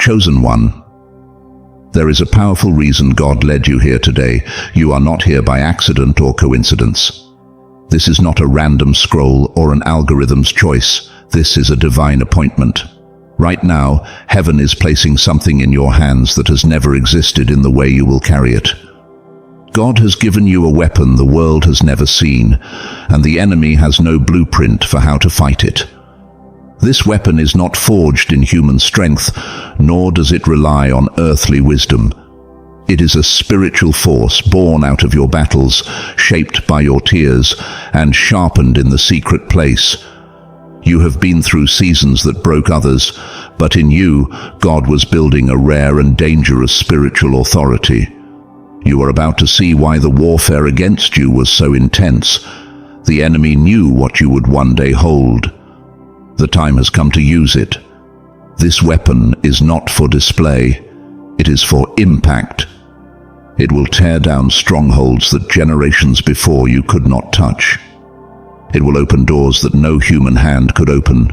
Chosen one, there is a powerful reason God led you here today. You are not here by accident or coincidence. This is not a random scroll or an algorithm's choice. This is a divine appointment. Right now, heaven is placing something in your hands that has never existed in the way you will carry it. God has given you a weapon the world has never seen, and the enemy has no blueprint for how to fight it. This weapon is not forged in human strength, nor does it rely on earthly wisdom. It is a spiritual force born out of your battles, shaped by your tears, and sharpened in the secret place. You have been through seasons that broke others, but in you, God was building a rare and dangerous spiritual authority. You are about to see why the warfare against you was so intense. The enemy knew what you would one day hold. The time has come to use it. This weapon is not for display. It is for impact. It will tear down strongholds that generations before you could not touch. It will open doors that no human hand could open.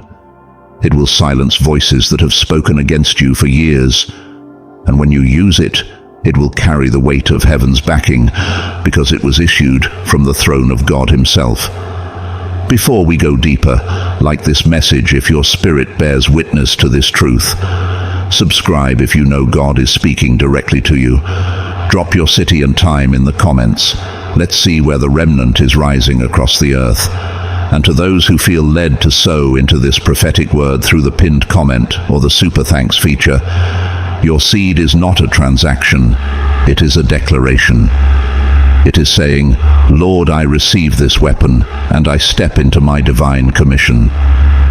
It will silence voices that have spoken against you for years. And when you use it, it will carry the weight of heaven's backing, because it was issued from the throne of God Himself. Before we go deeper, like this message if your spirit bears witness to this truth. Subscribe if you know God is speaking directly to you. Drop your city and time in the comments. Let's see where the remnant is rising across the earth. And to those who feel led to sow into this prophetic word through the pinned comment or the super thanks feature, your seed is not a transaction, it is a declaration. It is saying, Lord, I receive this weapon, and I step into my divine commission.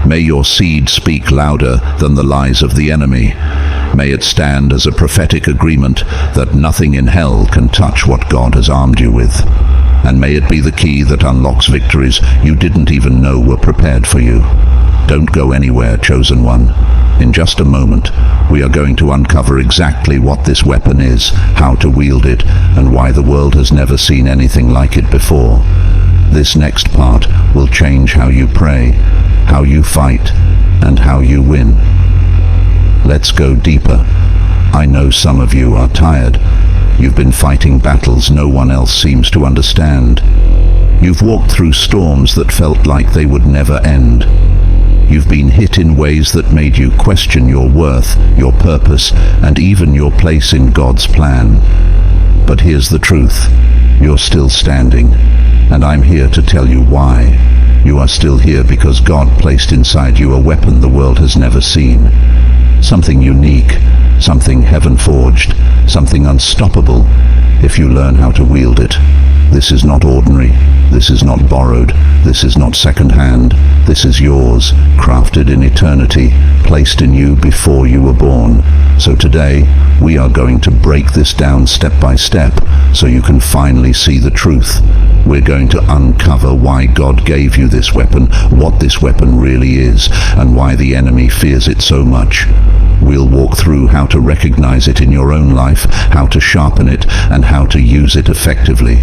May your seed speak louder than the lies of the enemy. May it stand as a prophetic agreement that nothing in hell can touch what God has armed you with. And may it be the key that unlocks victories you didn't even know were prepared for you. Don't go anywhere, chosen one. In just a moment, we are going to uncover exactly what this weapon is, how to wield it, and why the world has never seen anything like it before. This next part will change how you pray, how you fight, and how you win. Let's go deeper. I know some of you are tired. You've been fighting battles no one else seems to understand. You've walked through storms that felt like they would never end. You've been hit in ways that made you question your worth, your purpose, and even your place in God's plan. But here's the truth. You're still standing, and I'm here to tell you why. You are still here because God placed inside you a weapon the world has never seen. Something unique, something heaven-forged, something unstoppable, if you learn how to wield it. This is not ordinary. This is not borrowed. This is not second-hand. This is yours, crafted in eternity, placed in you before you were born. So today, we are going to break this down step by step, so you can finally see the truth. We're going to uncover why God gave you this weapon, what this weapon really is, and why the enemy fears it so much. We'll walk through how to recognize it in your own life, how to sharpen it, and how to use it effectively.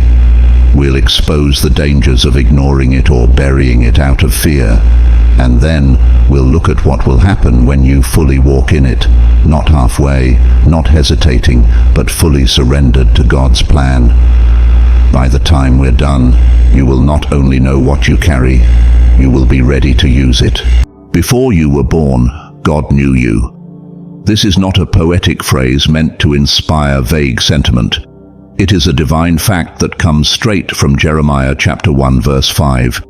We'll expose the dangers of ignoring it or burying it out of fear. And then we'll look at what will happen when you fully walk in it, not halfway, not hesitating, but fully surrendered to God's plan. By the time we're done, you will not only know what you carry, you will be ready to use it. Before you were born, God knew you. This is not a poetic phrase meant to inspire vague sentiment. It is a divine fact that comes straight from Jeremiah chapter 1 verse 5.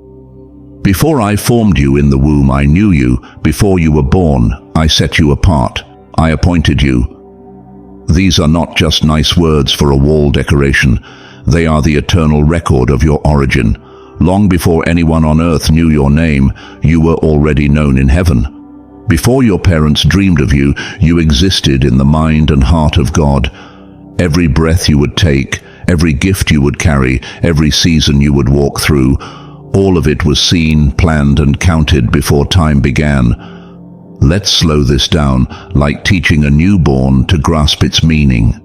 Before I formed you in the womb I knew you, before you were born I set you apart, I appointed you. These are not just nice words for a wall decoration, they are the eternal record of your origin. Long before anyone on earth knew your name, you were already known in heaven. Before your parents dreamed of you, you existed in the mind and heart of God. Every breath you would take, every gift you would carry, every season you would walk through, all of it was seen, planned, and counted before time began. Let's slow this down, like teaching a newborn to grasp its meaning.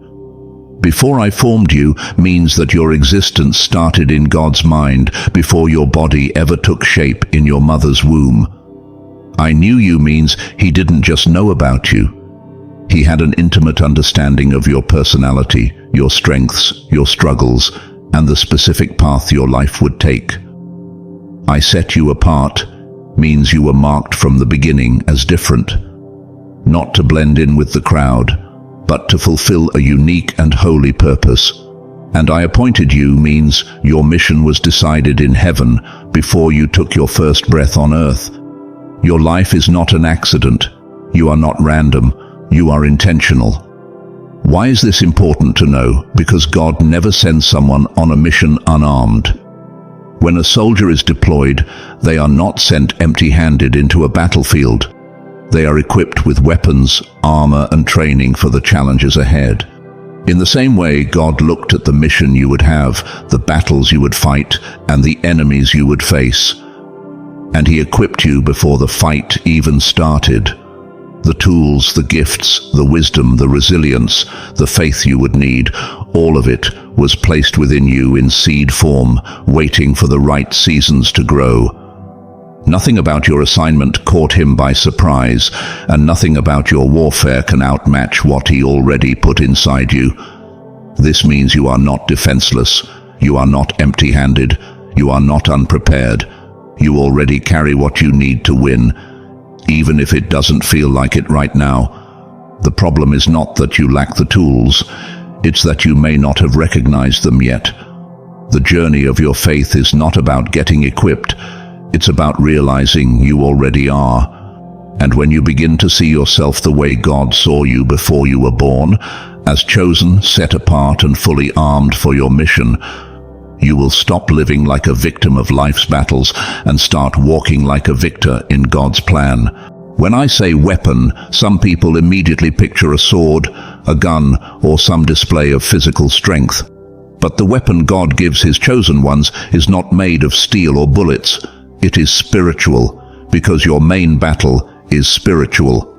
Before I formed you means that your existence started in God's mind before your body ever took shape in your mother's womb. I knew you means He didn't just know about you. He had an intimate understanding of your personality, your strengths, your struggles, and the specific path your life would take. "I set you apart" means you were marked from the beginning as different, not to blend in with the crowd, but to fulfill a unique and holy purpose. "And I appointed you" means your mission was decided in heaven before you took your first breath on earth. Your life is not an accident. You are not random. You are intentional. Why is this important to know? Because God never sends someone on a mission unarmed. When a soldier is deployed, they are not sent empty-handed into a battlefield. They are equipped with weapons, armor, and training for the challenges ahead. In the same way, God looked at the mission you would have, the battles you would fight, and the enemies you would face. And He equipped you before the fight even started. The tools, the gifts, the wisdom, the resilience, the faith you would need, all of it was placed within you in seed form, waiting for the right seasons to grow. Nothing about your assignment caught Him by surprise, and nothing about your warfare can outmatch what He already put inside you. This means you are not defenseless, you are not empty-handed, you are not unprepared. You already carry what you need to win, even if it doesn't feel like it right now. The problem is not that you lack the tools, it's that you may not have recognized them yet. The journey of your faith is not about getting equipped, it's about realizing you already are. And when you begin to see yourself the way God saw you before you were born, as chosen, set apart, and fully armed for your mission, you will stop living like a victim of life's battles and start walking like a victor in God's plan. When I say weapon, some people immediately picture a sword, a gun, or some display of physical strength. But the weapon God gives His chosen ones is not made of steel or bullets. It is spiritual, because your main battle is spiritual.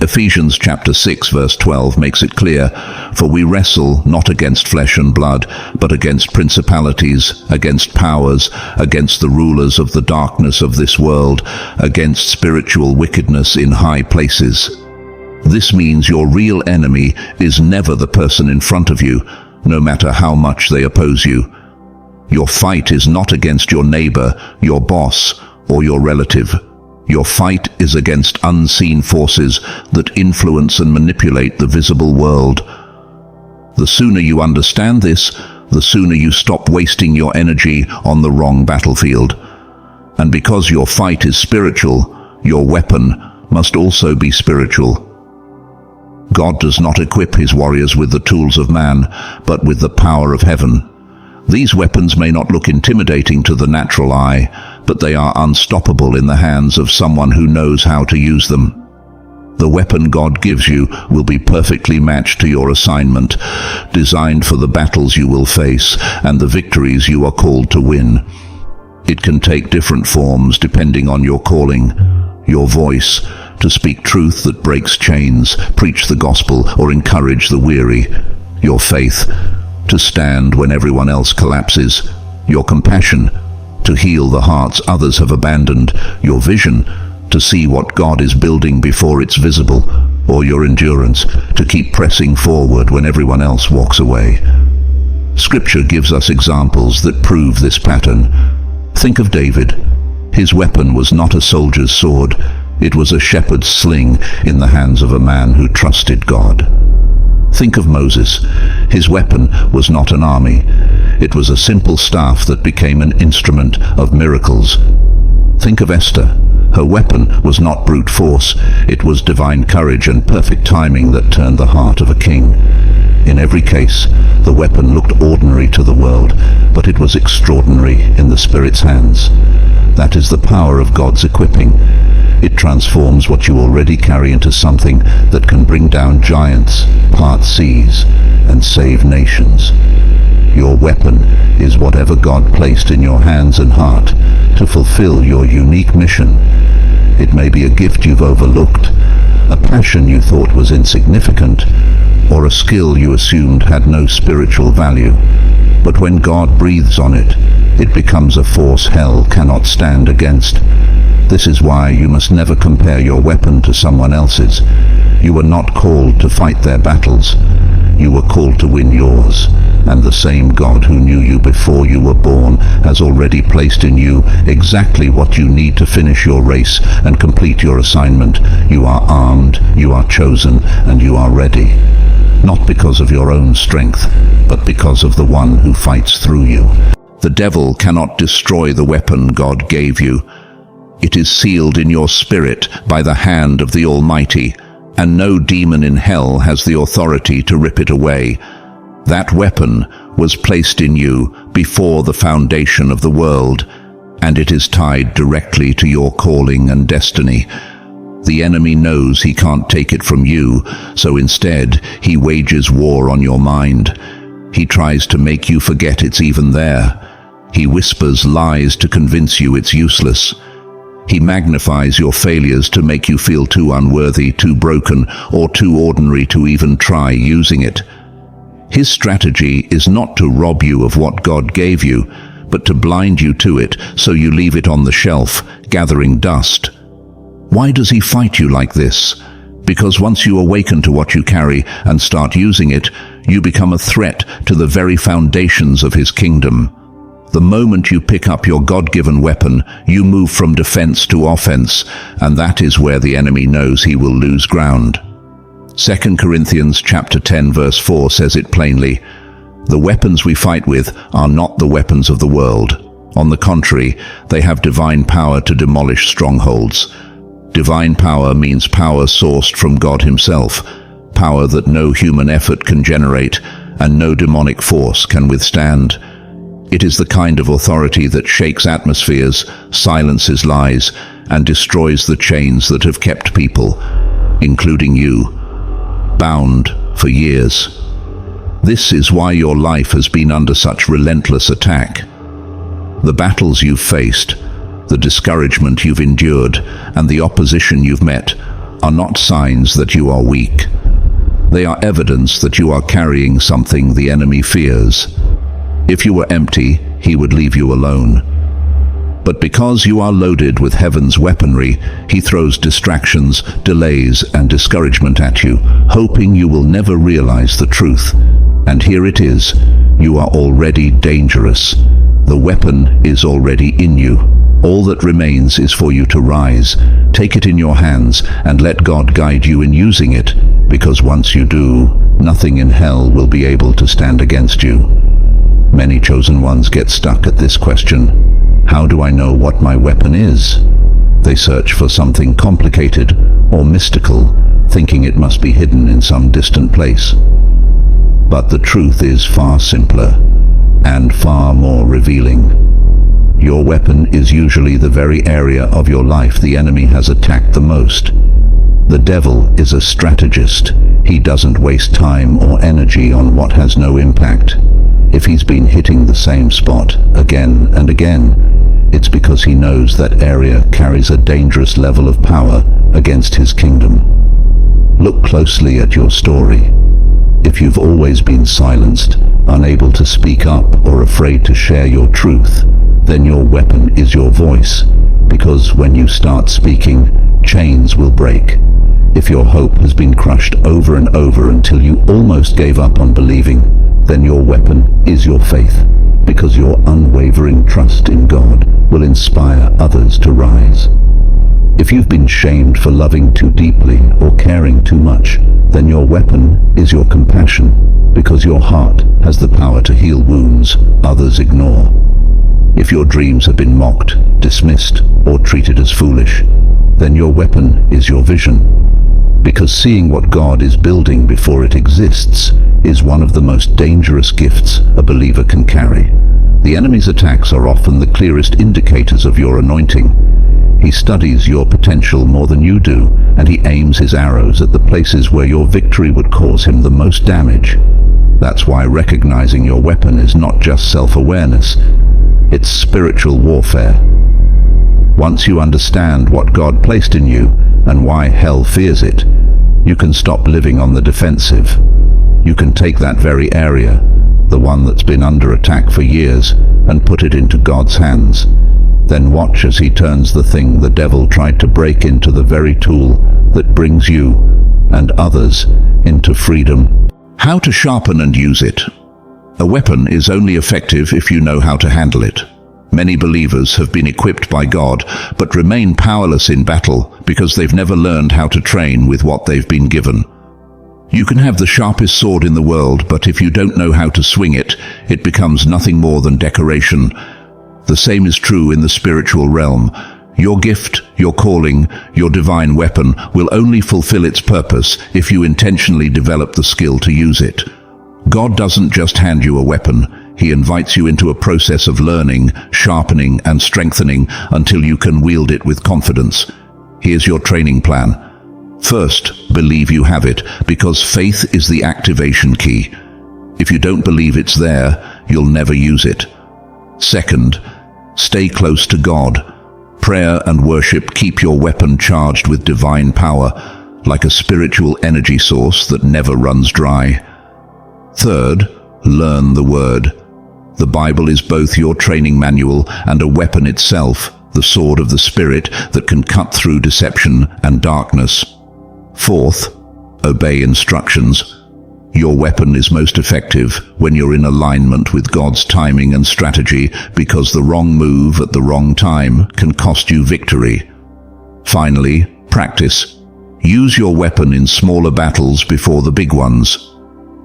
Ephesians chapter 6 verse 12 makes it clear, "For we wrestle not against flesh and blood, but against principalities, against powers, against the rulers of the darkness of this world, against spiritual wickedness in high places." This means your real enemy is never the person in front of you, no matter how much they oppose you. Your fight is not against your neighbor, your boss, or your relative. Your fight is against unseen forces that influence and manipulate the visible world. The sooner you understand this, the sooner you stop wasting your energy on the wrong battlefield. And because your fight is spiritual, your weapon must also be spiritual. God does not equip His warriors with the tools of man, but with the power of heaven. These weapons may not look intimidating to the natural eye, but they are unstoppable in the hands of someone who knows how to use them. The weapon God gives you will be perfectly matched to your assignment, designed for the battles you will face and the victories you are called to win. It can take different forms depending on your calling. Your voice, to speak truth that breaks chains, preach the gospel, or encourage the weary. Your faith, to stand when everyone else collapses. Your compassion, to heal the hearts others have abandoned. Your vision, to see what God is building before it's visible. Or your endurance, to keep pressing forward when everyone else walks away. Scripture gives us examples that prove this pattern. Think of David. His weapon was not a soldier's sword, it was a shepherd's sling in the hands of a man who trusted God. Think of Moses. His weapon was not an army. It was a simple staff that became an instrument of miracles. Think of Esther. Her weapon was not brute force. It was divine courage and perfect timing that turned the heart of a king. In every case, the weapon looked ordinary to the world, but it was extraordinary in the Spirit's hands. That is the power of God's equipping. It transforms what you already carry into something that can bring down giants, part seas, and save nations. Your weapon is whatever God placed in your hands and heart to fulfill your unique mission. It may be a gift you've overlooked, a passion you thought was insignificant, or a skill you assumed had no spiritual value. But when God breathes on it, it becomes a force hell cannot stand against. This is why you must never compare your weapon to someone else's. You were not called to fight their battles. You were called to win yours. And the same God who knew you before you were born has already placed in you exactly what you need to finish your race and complete your assignment. You are armed, you are chosen, and you are ready. Not because of your own strength, but because of the one who fights through you. The devil cannot destroy the weapon God gave you. It is sealed in your spirit by the hand of the Almighty, and no demon in hell has the authority to rip it away. That weapon was placed in you before the foundation of the world, and it is tied directly to your calling and destiny. The enemy knows he can't take it from you, so instead he wages war on your mind. He tries to make you forget it's even there. He whispers lies to convince you it's useless. He magnifies your failures to make you feel too unworthy, too broken, or too ordinary to even try using it. His strategy is not to rob you of what God gave you, but to blind you to it so you leave it on the shelf, gathering dust. Why does he fight you like this? Because once you awaken to what you carry and start using it, you become a threat to the very foundations of his kingdom. The moment you pick up your God-given weapon, you move from defense to offense, and that is where the enemy knows he will lose ground. 2 Corinthians chapter 10 verse 4 says it plainly, "The weapons we fight with are not the weapons of the world. On the contrary, they have divine power to demolish strongholds." Divine power means power sourced from God himself, power that no human effort can generate and no demonic force can withstand. It is the kind of authority that shakes atmospheres, silences lies, and destroys the chains that have kept people, including you, bound for years. This is why your life has been under such relentless attack. The battles you've faced, the discouragement you've endured, and the opposition you've met are not signs that you are weak. They are evidence that you are carrying something the enemy fears. If you were empty, he would leave you alone. But because you are loaded with heaven's weaponry, he throws distractions, delays, and discouragement at you, hoping you will never realize the truth. And here it is, you are already dangerous. The weapon is already in you. All that remains is for you to rise, take it in your hands, and let God guide you in using it, because once you do, nothing in hell will be able to stand against you. Many chosen ones get stuck at this question: how do I know what my weapon is? They search for something complicated or mystical, thinking it must be hidden in some distant place. But the truth is far simpler and far more revealing. Your weapon is usually the very area of your life the enemy has attacked the most. The devil is a strategist. He doesn't waste time or energy on what has no impact. If he's been hitting the same spot again and again, it's because he knows that area carries a dangerous level of power against his kingdom. Look closely at your story. If you've always been silenced, unable to speak up, or afraid to share your truth, then your weapon is your voice, because when you start speaking, chains will break. If your hope has been crushed over and over until you almost gave up on believing, then your weapon is your faith, because your unwavering trust in God will inspire others to rise. If you've been shamed for loving too deeply or caring too much, then your weapon is your compassion, because your heart has the power to heal wounds others ignore. If your dreams have been mocked, dismissed, or treated as foolish, then your weapon is your vision, because seeing what God is building before it exists is one of the most dangerous gifts a believer can carry. The enemy's attacks are often the clearest indicators of your anointing. He studies your potential more than you do, and he aims his arrows at the places where your victory would cause him the most damage. That's why recognizing your weapon is not just self-awareness, it's spiritual warfare. Once you understand what God placed in you and why hell fears it, you can stop living on the defensive. You can take that very area, the one that's been under attack for years, and put it into God's hands. Then watch as he turns the thing the devil tried to break into the very tool that brings you and others into freedom. How to sharpen and use it. A weapon is only effective if you know how to handle it. Many believers have been equipped by God, but remain powerless in battle because they've never learned how to train with what they've been given. You can have the sharpest sword in the world, but if you don't know how to swing it, it becomes nothing more than decoration. The same is true in the spiritual realm. Your gift, your calling, your divine weapon will only fulfill its purpose if you intentionally develop the skill to use it. God doesn't just hand you a weapon. He invites you into a process of learning, sharpening, and strengthening until you can wield it with confidence. Here's your training plan. First, believe you have it, because faith is the activation key. If you don't believe it's there, you'll never use it. Second, stay close to God. Prayer and worship keep your weapon charged with divine power, like a spiritual energy source that never runs dry. Third, learn the Word. The Bible is both your training manual and a weapon itself, the sword of the Spirit that can cut through deception and darkness. Fourth, obey instructions. Your weapon is most effective when you're in alignment with God's timing and strategy, because the wrong move at the wrong time can cost you victory. Finally, practice. Use your weapon in smaller battles before the big ones.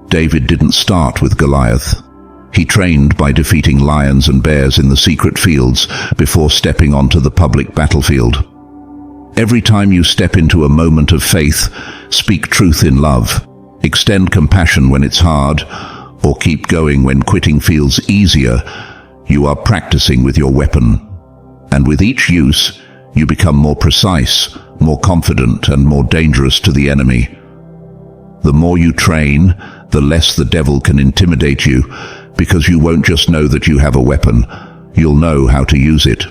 David didn't start with Goliath. He trained by defeating lions and bears in the secret fields before stepping onto the public battlefield. Every time you step into a moment of faith, speak truth in love, extend compassion when it's hard, or keep going when quitting feels easier. You are practicing with your weapon. And with each use, you become more precise, more confident, and more dangerous to the enemy. The more you train, the less the devil can intimidate you, because you won't just know that you have a weapon, you'll know how to use it.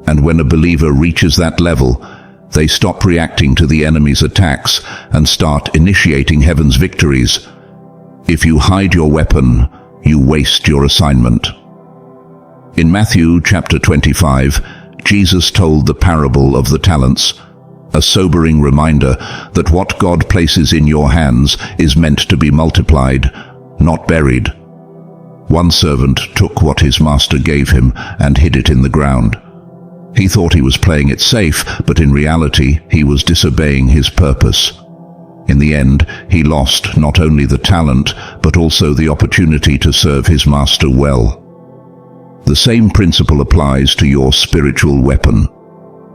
And when a believer reaches that level, they stop reacting to the enemy's attacks and start initiating heaven's victories. If you hide your weapon, you waste your assignment. In Matthew chapter 25, Jesus told the parable of the talents, a sobering reminder that what God places in your hands is meant to be multiplied, not buried. One servant took what his master gave him and hid it in the ground. He thought he was playing it safe, but in reality, he was disobeying his purpose. In the end, he lost not only the talent, but also the opportunity to serve his master well. The same principle applies to your spiritual weapon.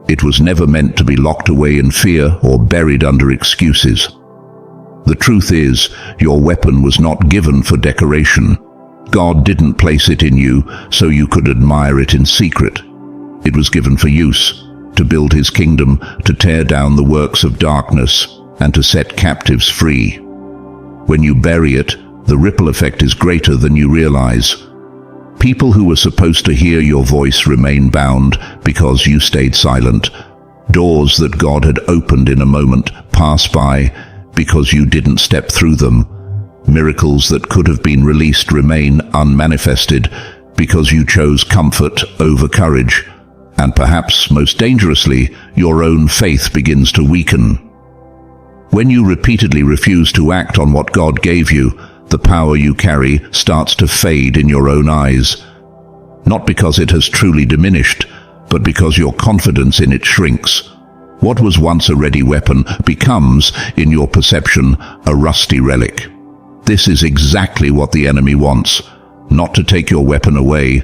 It was never meant to be locked away in fear or buried under excuses. The truth is, your weapon was not given for decoration. God didn't place it in you so you could admire it in secret. It was given for use, to build his kingdom, to tear down the works of darkness, and to set captives free. When you bury it, the ripple effect is greater than you realize. People who were supposed to hear your voice remain bound because you stayed silent. Doors that God had opened in a moment pass by because you didn't step through them. Miracles that could have been released remain unmanifested because you chose comfort over courage. And perhaps most dangerously, your own faith begins to weaken. When you repeatedly refuse to act on what God gave you, the power you carry starts to fade in your own eyes. Not because it has truly diminished, but because your confidence in it shrinks. What was once a ready weapon becomes, in your perception, a rusty relic. This is exactly what the enemy wants, not to take your weapon away,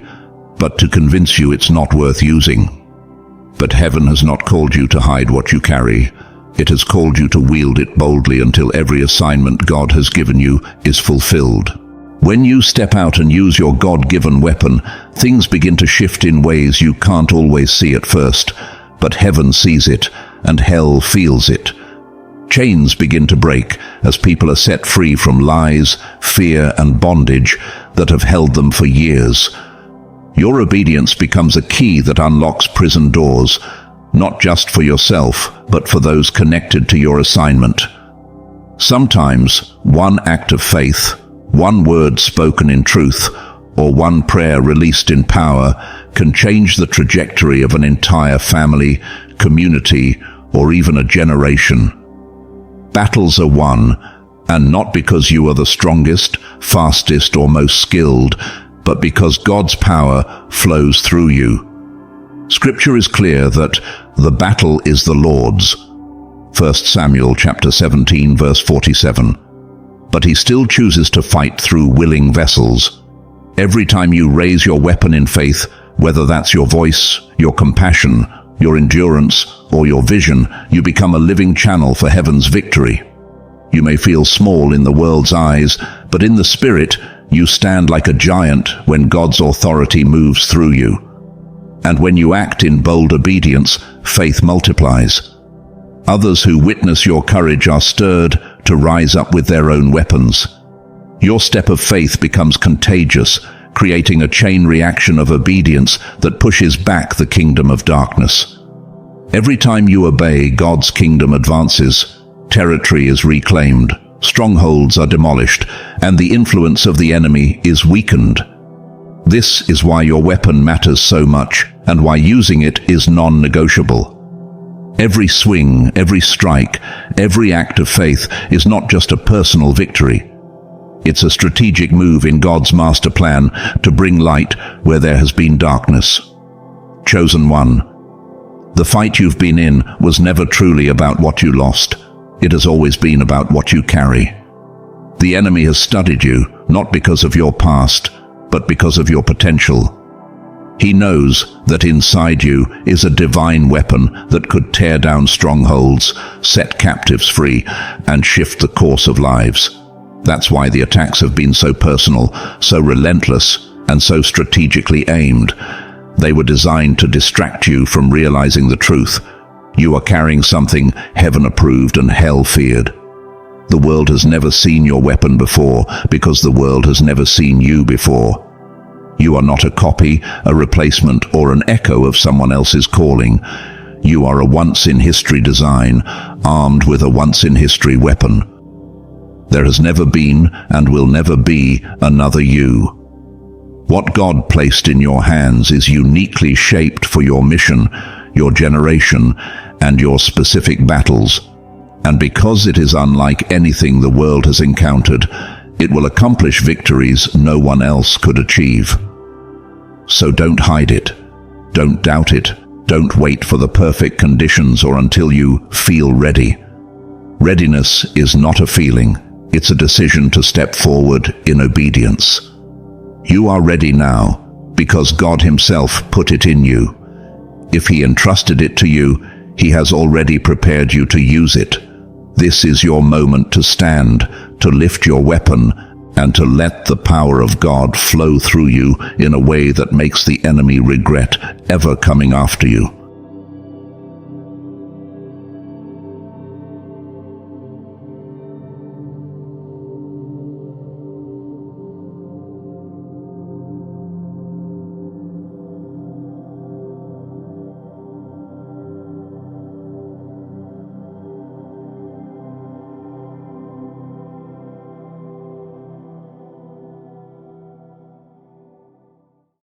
but to convince you it's not worth using. But heaven has not called you to hide what you carry. It has called you to wield it boldly until every assignment God has given you is fulfilled. When you step out and use your God-given weapon, things begin to shift in ways you can't always see at first, but heaven sees it, and hell feels it. Chains begin to break as people are set free from lies, fear, and bondage that have held them for years. Your obedience becomes a key that unlocks prison doors, not just for yourself, but for those connected to your assignment. Sometimes, one act of faith, one word spoken in truth, or one prayer released in power can change the trajectory of an entire family, community, or even a generation. Battles are won, and not because you are the strongest, fastest, or most skilled, but because God's power flows through you. Scripture is clear that the battle is the Lord's. 1 Samuel chapter 17 verse 47. But he still chooses to fight through willing vessels. Every time you raise your weapon in faith, whether that's your voice, your compassion, your endurance, or your vision, you become a living channel for heaven's victory. You may feel small in the world's eyes, but in the Spirit, you stand like a giant when God's authority moves through you. And when you act in bold obedience, faith multiplies. Others who witness your courage are stirred to rise up with their own weapons. Your step of faith becomes contagious, creating a chain reaction of obedience that pushes back the kingdom of darkness. Every time you obey, God's kingdom advances, territory is reclaimed, strongholds are demolished, and the influence of the enemy is weakened. This is why your weapon matters so much, and why using it is non-negotiable. Every swing, every strike, every act of faith is not just a personal victory. It's a strategic move in God's master plan to bring light where there has been darkness. Chosen one. The fight you've been in was never truly about what you lost. It has always been about what you carry. The enemy has studied you, not because of your past, but because of your potential. He knows that inside you is a divine weapon that could tear down strongholds, set captives free, and shift the course of lives. That's why the attacks have been so personal, so relentless, and so strategically aimed. They were designed to distract you from realizing the truth. You are carrying something heaven approved and hell feared. The world has never seen your weapon before because the world has never seen you before. You are not a copy, a replacement, or an echo of someone else's calling. You are a once-in-history design, armed with a once-in-history weapon. There has never been and will never be another you. What God placed in your hands is uniquely shaped for your mission, your generation, and your specific battles. And because it is unlike anything the world has encountered, it will accomplish victories no one else could achieve. So don't hide it. Don't doubt it. Don't wait for the perfect conditions or until you feel ready. Readiness is not a feeling. It's a decision to step forward in obedience. You are ready now because God Himself put it in you. If He entrusted it to you, He has already prepared you to use it. This is your moment to stand, to lift your weapon, and to let the power of God flow through you in a way that makes the enemy regret ever coming after you.